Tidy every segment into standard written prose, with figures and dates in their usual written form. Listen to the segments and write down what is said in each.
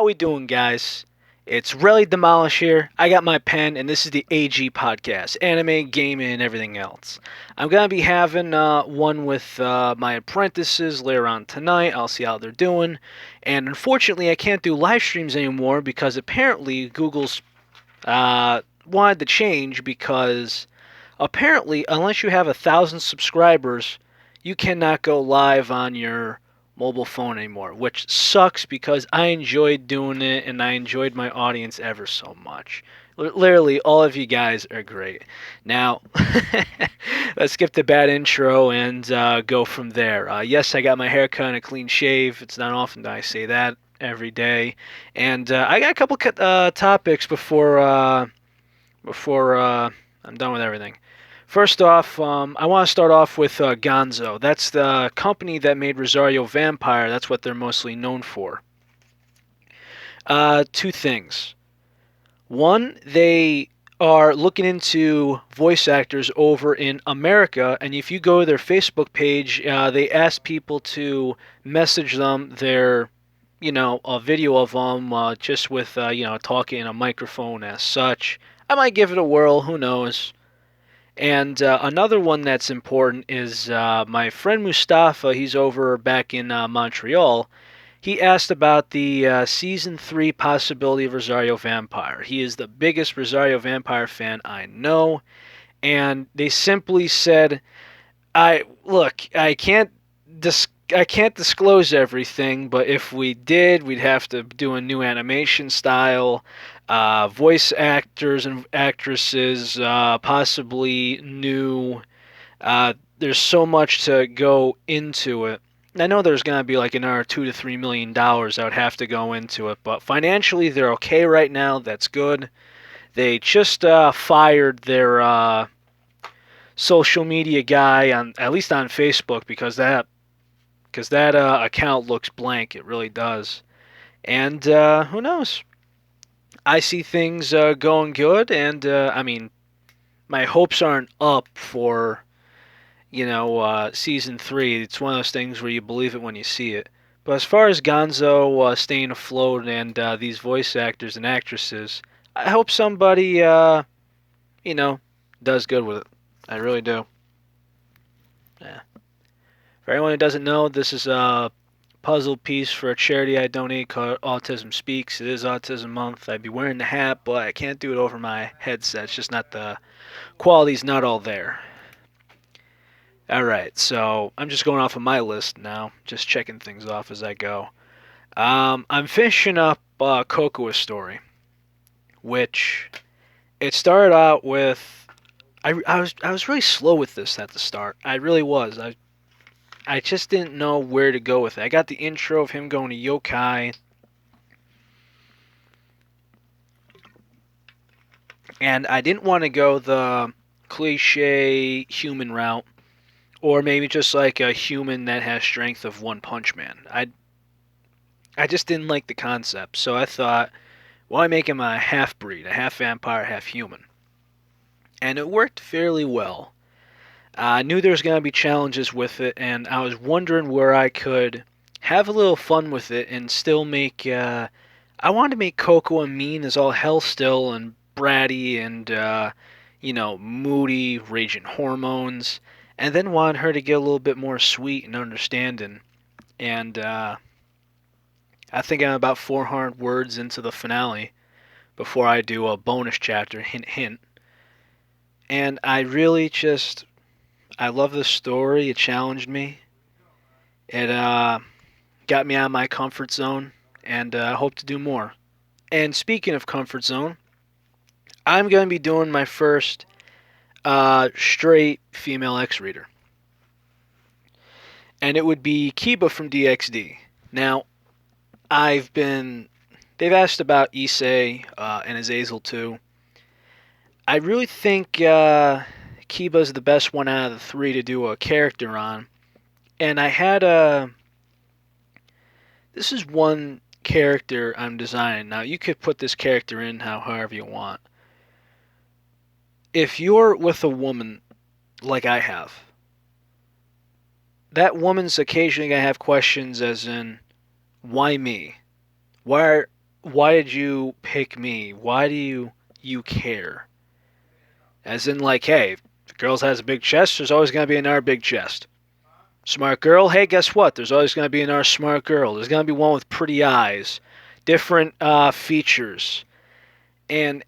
we doing, guys? It's Really Demolish here. I got my pen, and this is the A.G.E.E podcast, anime, gaming, and everything else. I'm gonna be having one with my apprentices later on tonight. I'll see how they're doing, and unfortunately, I can't do live streams anymore because apparently Google's wanted to change because apparently, unless you have 1,000 subscribers, you cannot go live on your mobile phone anymore, which sucks because I enjoyed doing it and I enjoyed my audience ever so much. Literally, all of you guys are great. Now, let's skip the bad intro and go from there. Yes, I got my hair cut and a clean shave. It's not often that I say that every day. And I got a couple topics before I'm done with everything. First off, I want to start off with Gonzo. That's the company that made Rosario Vampire. That's what they're mostly known for. Two things. One, they are looking into voice actors over in America, and if you go to their Facebook page, they ask people to message them a video of them just with, talking in a microphone as such. I might give it a whirl, who knows. And another one that's important is my friend Mustafa. He's over back in Montreal. He asked about the season 3 possibility of Rosario Vampire. He is the biggest Rosario Vampire fan I know, and they simply said, I can't disclose everything, but if we did, we'd have to do a new animation style, voice actors and actresses, possibly new. There's so much to go into it. I know there's going to be like another $2 to $3 million that would have to go into it, but financially they're okay right now. That's good. They just fired their social media guy on at least on Facebook because that account looks blank. It really does. And who knows? I see things going good, and my hopes aren't up for season 3. It's one of those things where you believe it when you see it. But as far as Gonzo staying afloat and these voice actors and actresses, I hope somebody does good with it. I really do. Yeah. For anyone who doesn't know, this is a puzzle piece for a charity I donate called Autism Speaks. It is Autism Month. I'd be wearing the hat, but I can't do it over my headset. It's just not the quality's not all there. Alright, so I'm just going off of my list now, just checking things off as I go. I'm finishing up Cocoa's story, which it started out with. I was really slow with this at the start. I really was. I just didn't know where to go with it. I got the intro of him going to yokai, and I didn't want to go the cliche human route, or maybe just like a human that has strength of One Punch Man. I just didn't like the concept, so I thought, why make him a half-breed, a half-vampire, half-human? And it worked fairly well. I knew there was going to be challenges with it, and I was wondering where I could have a little fun with it and still make. I wanted to make Coco mean as all hell still and bratty and moody, raging hormones, and then wanted her to get a little bit more sweet and understanding. And I think I'm about 400 words into the finale before I do a bonus chapter. Hint, hint. And I really just. I love the story. It challenged me. It got me out of my comfort zone, and I hope to do more. And speaking of comfort zone, I'm going to be doing my first straight female X-Reader. And it would be Kiba from DxD. Now, they've asked about Issei and Azazel too. I really think Kiba's the best one out of the 3 to do a character on. And I had this is one character I'm designing. Now, you could put this character in however you want. If you're with a woman like I have, that woman's occasionally going to have questions as in, why me? why did you pick me? Why do you care? As in, like, hey, if the girl has a big chest, there's always going to be another big chest. Smart girl, hey, guess what? There's always going to be another smart girl. There's going to be one with pretty eyes, different features. And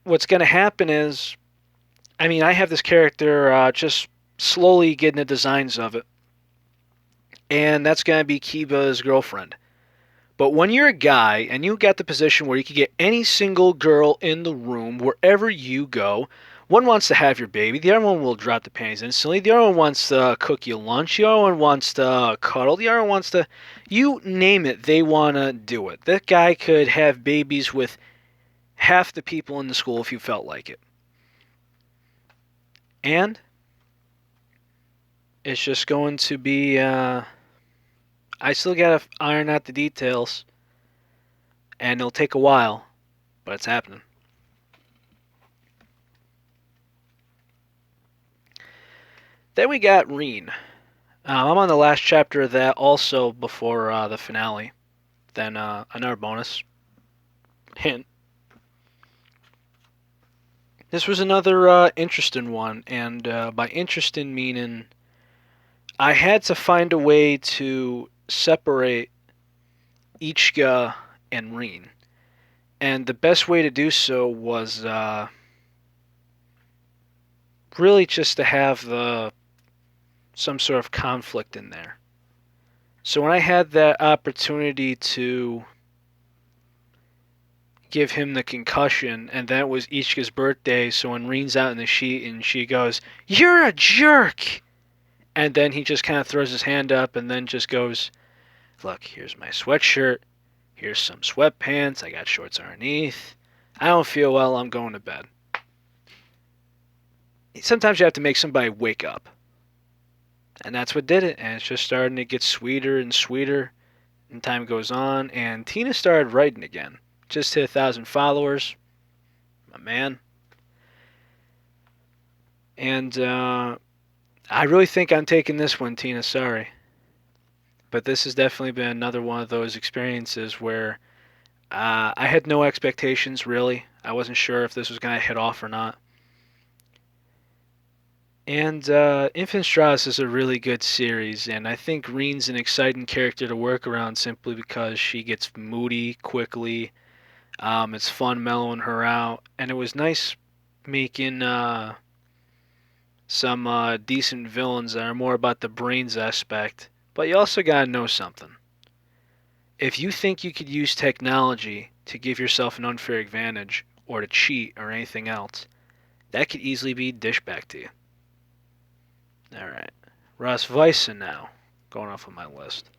what's going to happen is, I mean, I have this character just slowly getting the designs of it. And that's going to be Kiba's girlfriend. But when you're a guy and you got the position where you can get any single girl in the room wherever you go, one wants to have your baby, the other one will drop the panties instantly, the other one wants to cook you lunch, the other one wants to cuddle, the other one wants to, you name it, they want to do it. That guy could have babies with half the people in the school if you felt like it. And it's just going to be, I still got to iron out the details. And it'll take a while, but it's happening. Then we got Reen. I'm on the last chapter of that also before the finale. Then another bonus. Hint. This was another interesting one, and by interesting meaning I had to find a way to separate A.G.E.E and Reen. And the best way to do so was really just to have some sort of conflict in there. So when I had that opportunity to give him the concussion, and that was A.G.E.E.'s birthday, so when Reen's out in the sheet and she goes, "You're a jerk!" And then he just kind of throws his hand up and then just goes, "Look, here's my sweatshirt, here's some sweatpants, I got shorts underneath. I don't feel well, I'm going to bed." Sometimes you have to make somebody wake up. And that's what did it, and it's just starting to get sweeter and sweeter, and time goes on, and Tina started writing again. Just hit 1,000 followers, my man. And I really think I'm taking this one, Tina, sorry. But this has definitely been another one of those experiences where I had no expectations, really. I wasn't sure if this was going to hit off or not. And Infant Strauss is a really good series, and I think Reen's an exciting character to work around simply because she gets moody quickly. It's fun mellowing her out, and it was nice making some decent villains that are more about the brains aspect. But you also gotta know something. If you think you could use technology to give yourself an unfair advantage, or to cheat, or anything else, that could easily be dished back to you. Alright. Ross Weissen now, going off of my list.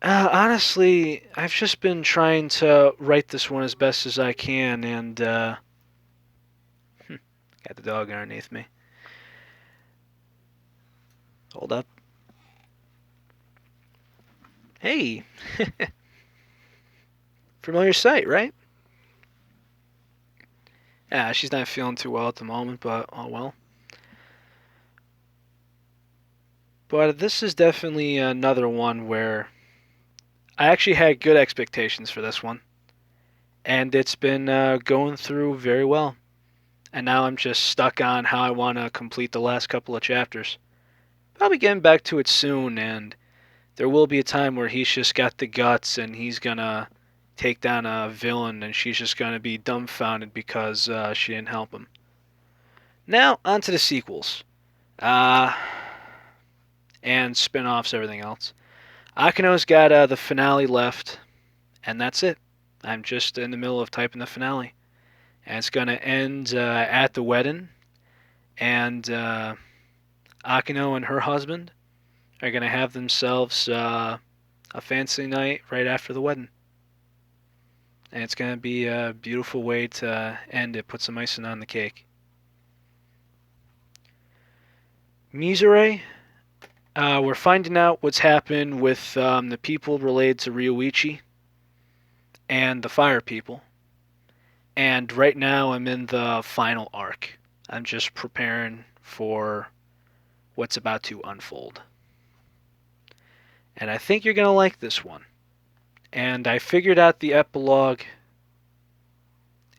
Honestly, I've just been trying to write this one as best as I can, and got the dog underneath me. Hold up. Hey! Familiar sight, right? Yeah, she's not feeling too well at the moment, but oh well. But this is definitely another one where I actually had good expectations for this one. And it's been going through very well. And now I'm just stuck on how I want to complete the last couple of chapters. I'll be getting back to it soon, and there will be a time where he's just got the guts and he's gonna take down a villain and she's just gonna be dumbfounded because she didn't help him. Now, on to the sequels. And spin-offs, everything else. Akino's got the finale left, and that's it. I'm just in the middle of typing the finale. And it's going to end at the wedding, and Akino and her husband are going to have themselves a fancy night right after the wedding. And it's going to be a beautiful way to end it, put some icing on the cake. Mizure, we're finding out what's happened with the people related to Ryoichi and the fire people. And right now I'm in the final arc. I'm just preparing for what's about to unfold. And I think you're going to like this one. And I figured out the epilogue,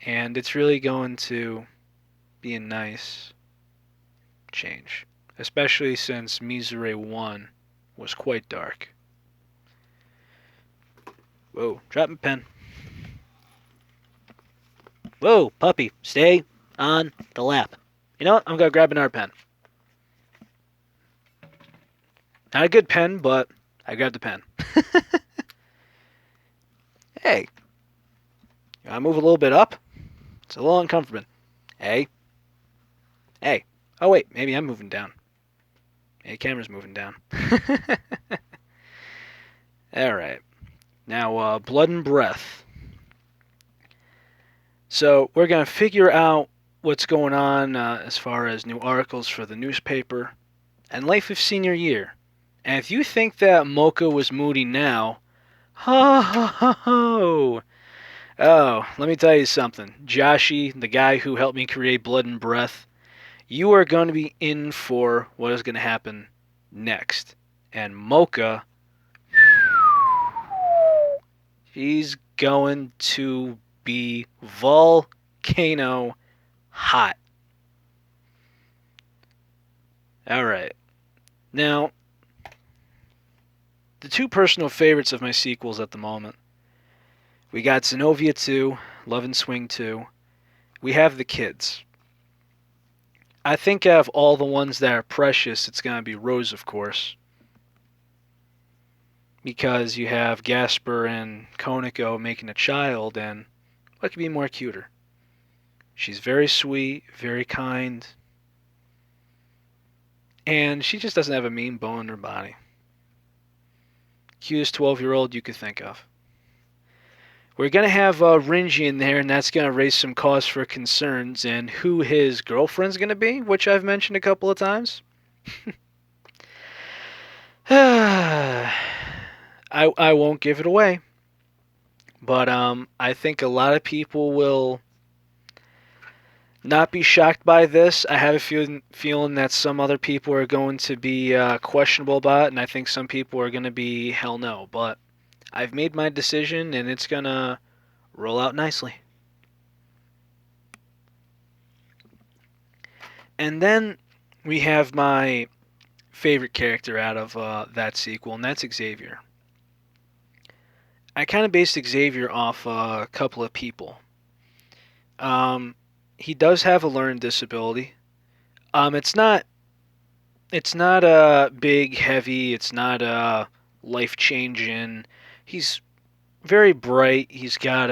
and it's really going to be a nice change, especially since Misere 1 was quite dark. Whoa, drop my pen. Whoa, puppy, stay on the lap. You know what? I'm going to grab another pen. Not a good pen, but I grabbed the pen. Hey, you want to move a little bit up? It's a little uncomfortable. Hey. Hey. Oh, wait, maybe I'm moving down. Hey, the camera's moving down. Alright. Now, blood and breath. So, we're going to figure out what's going on as far as new articles for the newspaper and life of senior year. And if you think that Mocha was moody now, ho ho ho ho! Oh, let me tell you something. Joshi, the guy who helped me create Blood and Breath, you are going to be in for what is going to happen next. And Mocha, she's going to be volcano hot. Alright. Now, the two personal favorites of my sequels at the moment. We got Xenovia 2, Love and Swing 2. We have the kids. I think out of all the ones that are precious, it's going to be Rose, of course. Because you have Gasper and Koniko making a child, and what could be more cuter? She's very sweet, very kind, and she just doesn't have a mean bone in her body. Cutest 12-year-old you could think of. We're going to have Rinji in there, and that's going to raise some cause for concerns, and who his girlfriend's going to be, which I've mentioned a couple of times. I won't give it away, but I think a lot of people will not be shocked by this. I have a feeling that some other people are going to be questionable about it, and I think some people are going to be hell no, but I've made my decision, and it's going to roll out nicely. And then we have my favorite character out of that sequel, and that's Xavier. I kind of based Xavier off a couple of people. He does have a learning disability. It's not big, heavy. It's not life-changing. He's very bright. He's got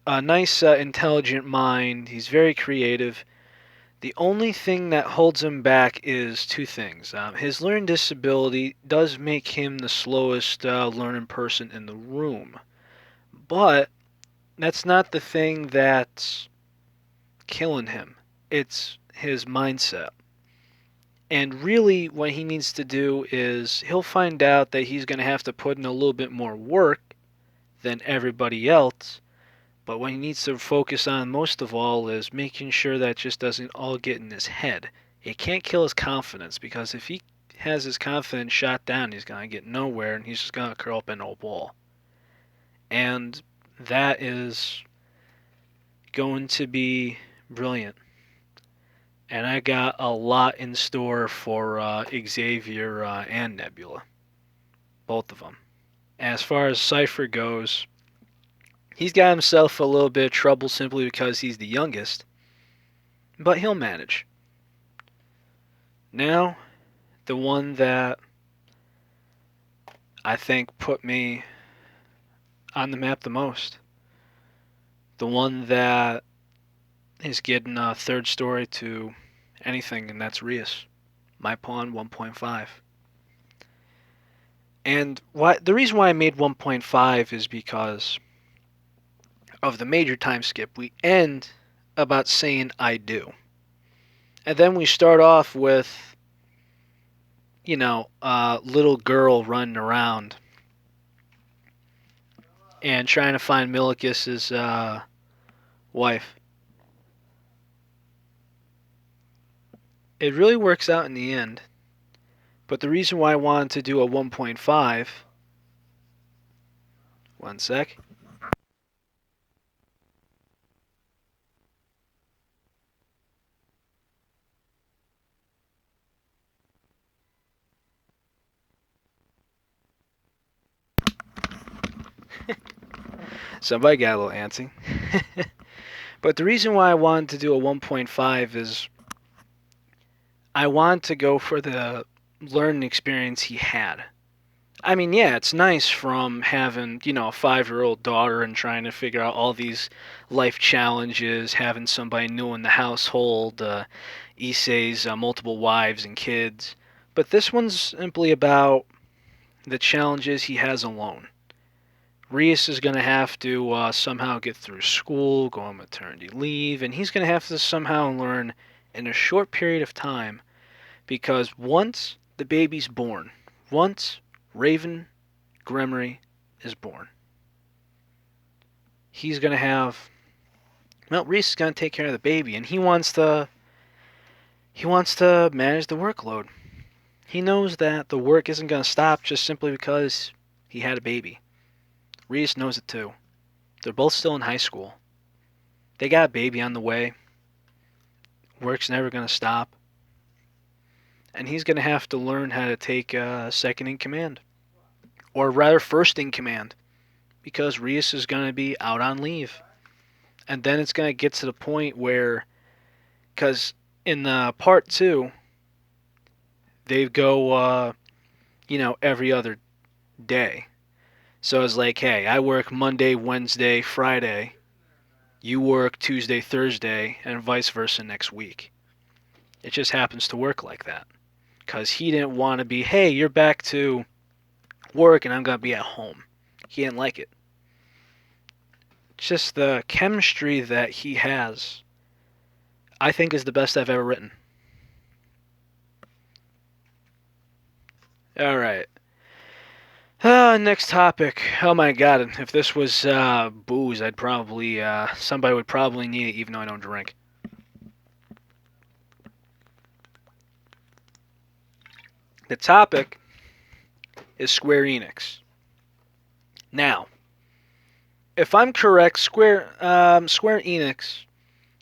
a nice, intelligent mind. He's very creative. The only thing that holds him back is two things. His learning disability does make him the slowest learning person in the room. But that's not the thing that's killing him. It's his mindset. And really what he needs to do is he'll find out that he's going to have to put in a little bit more work than everybody else. But what he needs to focus on most of all is making sure that it just doesn't all get in his head. It can't kill his confidence, because if he has his confidence shot down, he's going to get nowhere, and he's just going to curl up in a ball. And that is going to be brilliant. And I got a lot in store for Xavier and Nebula. Both of them. As far as Cypher goes, he's got himself a little bit of trouble simply because he's the youngest. But he'll manage. Now, the one that I think put me on the map the most. The one that is getting a third story to anything, and that's Rias. My pawn 1.5. And the reason why I made 1.5 is because of the major time skip. We end about saying I do. And then we start off with, a little girl running around and trying to find Milikis's wife. It really works out in the end. But the reason why I wanted to do a 1.5 One sec. Somebody got a little antsy. But the reason why I wanted to do a 1.5 is I want to go for the learning experience he had. I mean, yeah, it's nice from having, a 5-year-old daughter and trying to figure out all these life challenges, having somebody new in the household, Issei's multiple wives and kids. But this one's simply about the challenges he has alone. Reese is going to have to somehow get through school, go on maternity leave, and he's going to have to somehow learn in a short period of time because once the baby's born, once Raven Gremory is born, he's going to have, Reese is going to take care of the baby, and he wants to manage the workload. He knows that the work isn't going to stop just simply because he had a baby. Reese knows it too. They're both still in high school. They got a baby on the way. Work's never going to stop. And he's going to have to learn how to take second in command. Or rather, first in command. Because Reese is going to be out on leave. And then it's going to get to the point where, because in part 2, they go, every other day. So it's like, hey, I work Monday, Wednesday, Friday. You work Tuesday, Thursday, and vice versa next week. It just happens to work like that. Because he didn't want to be, hey, you're back to work and I'm going to be at home. He didn't like it. Just the chemistry that he has, I think, is the best I've ever written. All right. Next topic. Oh my god, if this was booze, I'd probably, somebody would probably need it even though I don't drink. The topic is Square Enix. Now, if I'm correct, Square Enix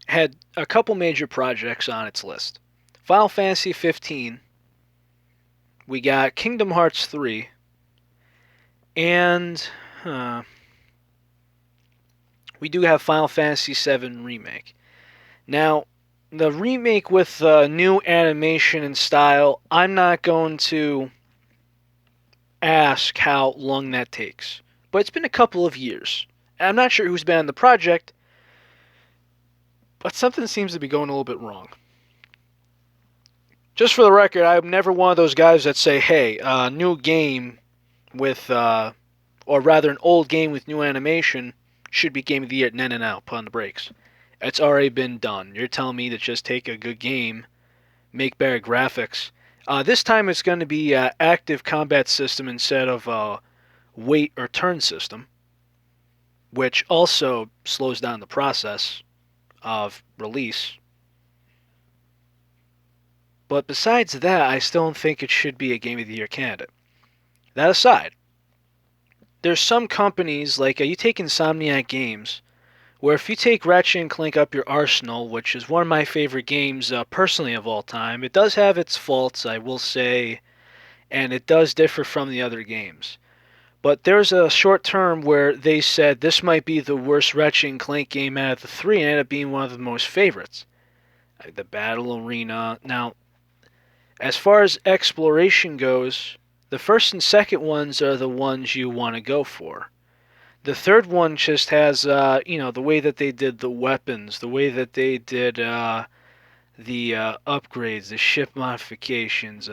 had a couple major projects on its list. Final Fantasy 15, we got Kingdom Hearts 3, and we do have Final Fantasy 7 Remake. Now, the remake with new animation and style, I'm not going to ask how long that takes. But it's been a couple of years. And I'm not sure who's been on the project, but something seems to be going a little bit wrong. Just for the record, I'm never one of those guys that say, hey, a new game with, or rather an old game with new animation should be Game of the Year. No, put on the brakes. It's already been done. You're telling me to just take a good game, make better graphics. This time it's going to be active combat system instead of wait or turn system, which also slows down the process of release. But besides that, I still don't think it should be a Game of the Year candidate. That aside, there's some companies, like you take Insomniac Games, where if you take Ratchet and Clank Up Your Arsenal, which is one of my favorite games personally of all time, it does have its faults, I will say, and it does differ from the other games. But there's a short term where they said this might be the worst Ratchet and Clank game out of the three, and ended up being one of the most favorites. Like the Battle Arena. Now, as far as exploration goes, the first and second ones are the ones you want to go for. The third one just has, the way that they did the weapons, the way that they did the upgrades, the ship modifications.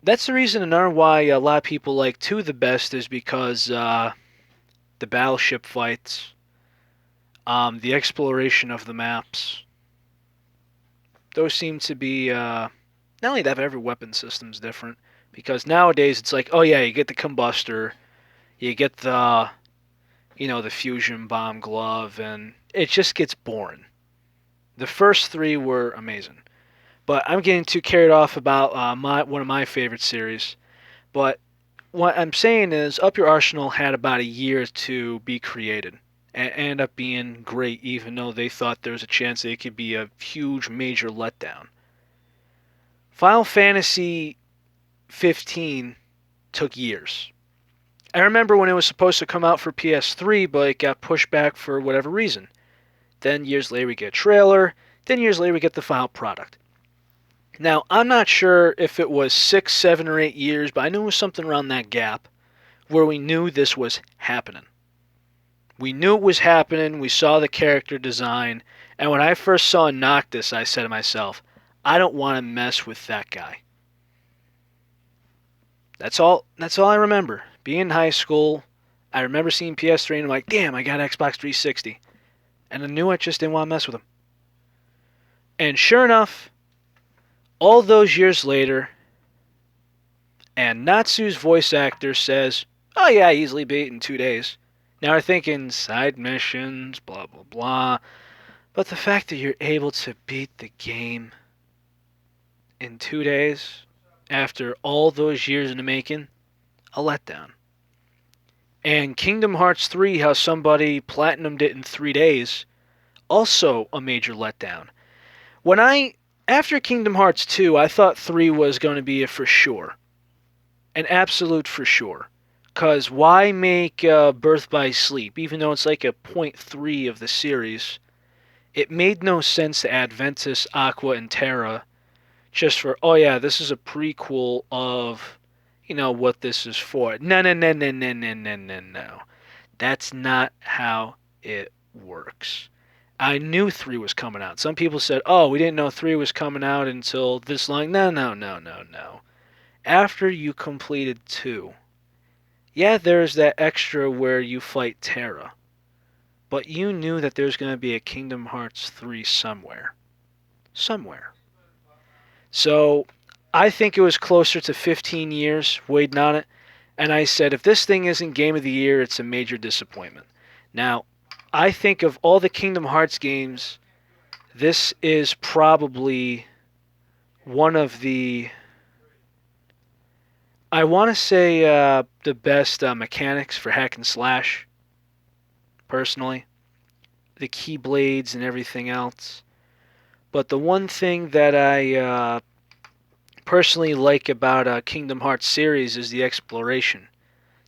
That's the reason another why a lot of people like 2 the best is because the battleship fights, the exploration of the maps, those seem to be, not only that, but every weapon system's different. Because nowadays it's like, oh yeah, you get the combustor, you get the, the fusion bomb glove, and it just gets boring. The first 3 were amazing. But I'm getting too carried off about one of my favorite series. But what I'm saying is, Up Your Arsenal had about a year to be created and end up being great, even though they thought there was a chance that it could be a huge, major letdown. Final Fantasy 15 took years. I remember when it was supposed to come out for PS3, but it got pushed back for whatever reason. Then years later we get a trailer. Then years later we get the final product. Now, I'm not sure if it was 6, 7, or 8 years, but I knew it was something around that gap where we knew this was happening. We knew it was happening. We saw the character design. And when I first saw Noctis, I said to myself, I don't want to mess with that guy. That's all I remember. Being in high school, I remember seeing PS3 and I'm like, damn, I got Xbox 360. And I knew I just didn't want to mess with him. And sure enough, all those years later, and Natsu's voice actor says, oh yeah, I easily beat it in 2 days. Now we're thinking side missions, blah, blah, blah. But the fact that you're able to beat the game in 2 days, after all those years in the making, a letdown. And Kingdom Hearts 3, how somebody platinumed it in 3 days, also a major letdown. After Kingdom Hearts 2, I thought 3 was going to be a for sure. An absolute for sure. Because why make Birth by Sleep, even though it's like a 0.3 of the series? It made no sense to add Ventus, Aqua, and Terra just for, oh yeah, this is a prequel of, what this is for. No, no, no, no, no, no, no, no, no. That's not how it works. I knew 3 was coming out. Some people said, oh, we didn't know 3 was coming out until this long. No, no, no, no, no. After you completed 2, yeah, there's that extra where you fight Terra. But you knew that there's going to be a Kingdom Hearts 3 somewhere. Somewhere. So, I think it was closer to 15 years waiting on it. And I said, if this thing isn't Game of the Year, it's a major disappointment. Now, I think of all the Kingdom Hearts games, this is probably one of the, I want to say, the best mechanics for hack and slash, personally. The keyblades and everything else. But the one thing that I personally like about Kingdom Hearts series is the exploration.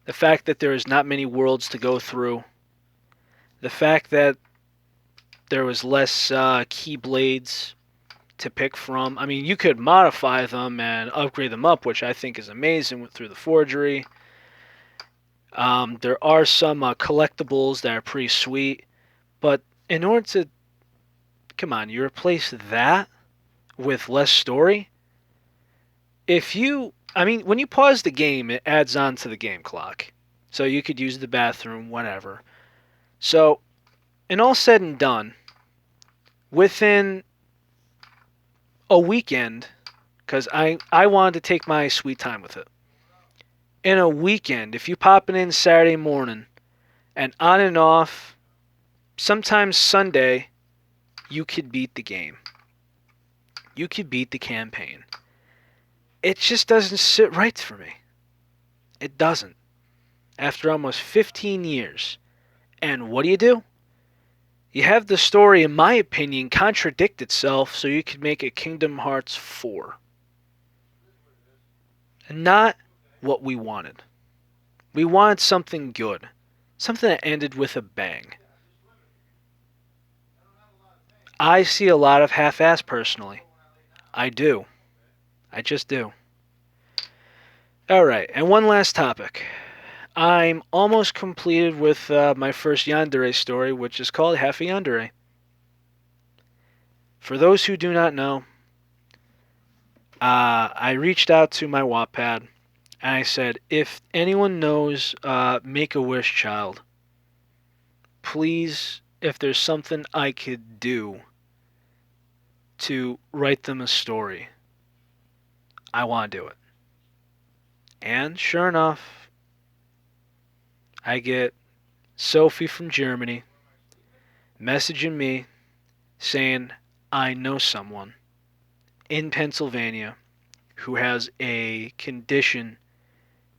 The fact that there is not many worlds to go through. The fact that there was less keyblades to pick from. I mean, you could modify them and upgrade them up, which I think is amazing through the forgery. There are some collectibles that are pretty sweet, but in order to, come on, you replace that with less story. When you pause the game, it adds on to the game clock. So you could use the bathroom, whatever. So, in all said and done, within a weekend, because I wanted to take my sweet time with it. In a weekend, if you pop it in Saturday morning, and on and off, sometimes Sunday, you could beat the game. You could beat the campaign. It just doesn't sit right for me. It doesn't. After almost 15 years. And what do? You have the story, in my opinion, contradict itself so you could make a Kingdom Hearts 4. Not what we wanted. We wanted something good. Something that ended with a bang. I see a lot of half-ass personally. I do. I just do. Alright, and one last topic. I'm almost completed with my first yandere story, which is called Half a Yandere. For those who do not know, I reached out to my Wattpad, and I said, if anyone knows Make-A-Wish Child, please, if there's something I could do to write them a story, I want to do it. And sure enough, I get Sophie from Germany messaging me saying, I know someone in Pennsylvania who has a condition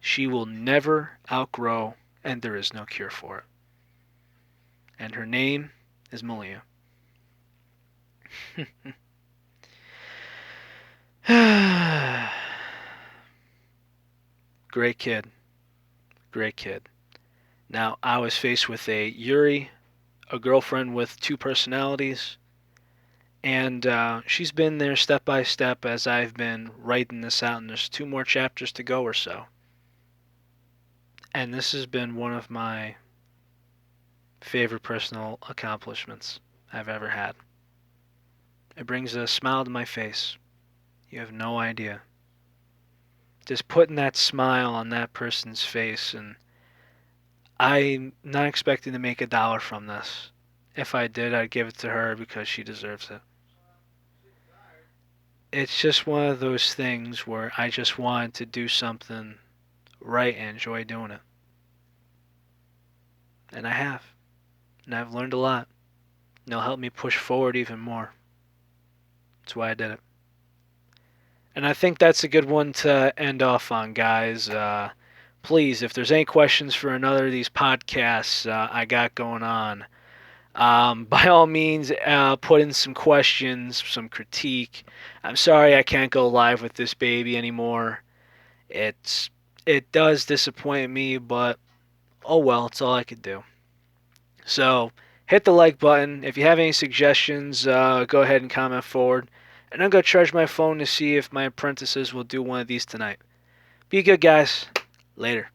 she will never outgrow, and there is no cure for it. And her name is Malia. Great kid. Great kid. Now, I was faced with a Yuri, a girlfriend with two personalities, and she's been there step by step as I've been writing this out, and there's 2 more chapters to go or so. And this has been one of my favorite personal accomplishments I've ever had. It brings a smile to my face. You have no idea. Just putting that smile on that person's face, and I'm not expecting to make $1 from this. If I did, I'd give it to her because she deserves it. It's just one of those things where I just wanted to do something right and enjoy doing it. And I have. And I've learned a lot. And it'll help me push forward even more. That's why I did it. And I think that's a good one to end off on, guys. Please, if there's any questions for another of these podcasts I got going on, by all means, put in some questions, some critique. I'm sorry I can't go live with this baby anymore. It does disappoint me, but oh well, it's all I could do. So hit the like button. If you have any suggestions, go ahead and comment forward. And I'm going to charge my phone to see if my apprentices will do one of these tonight. Be good, guys. Later.